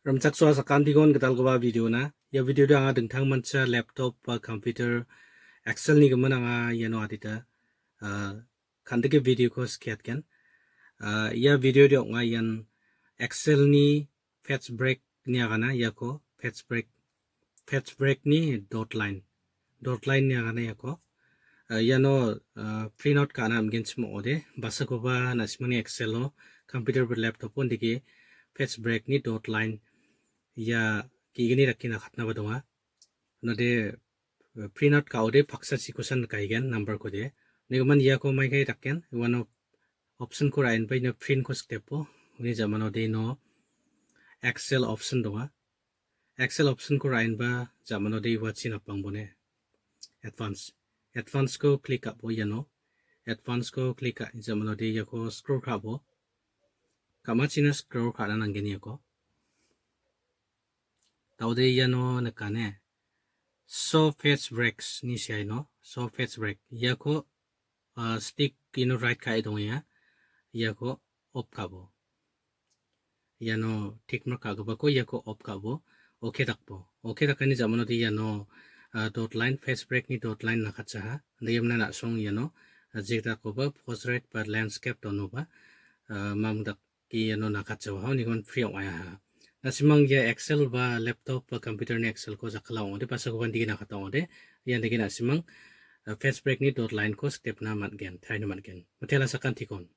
Ramchak swa sakan tigon ketal goba video na ya video da anga dengtang mancha laptop ba computer excel ni gaman anga yano adita kandike video ko skiat kan ya video dia nga yan excel ni fetch break ni agana ya ko fetch break ni dot line ni agana ya ko yano print out kana amgen chmo ode basa ko ba nasimani excel no computer ba laptop on dike fetch break ni dot line ya kigini rakina khatna badonga node print out ka ode paksa sikusan kaigen number ko de negoman ya ko maikai rakken one of option ko rain pai no print ko stepo uni jamano de no excel option donga excel option ko rain ba jamano de wachin apang bone advance ko click up bo yano advance ko click up jamano de yako scroll ka bo kamachina scroll ka nan ngeni yako taude yano nakane so fetch breaks ni siya no so fetch break yako stick ino right ka idong ya yako off ka bo yano tick mark ka ba ko yako off ka bo okay takani jamano di yano dot line fetch break ni dot line nakatsa ha ndayam na song yano jigda ko ba portrait par landscape tono ba mamdak ki yano nakatsa ha ni kon free ya nasimang ya excel ba laptop ba computer ni excel ko jakala ode pasa ko bandi na khata ode yan degi nasimang fetch break ni dot line ko step na matgen thai na matgen mutela sakan tikon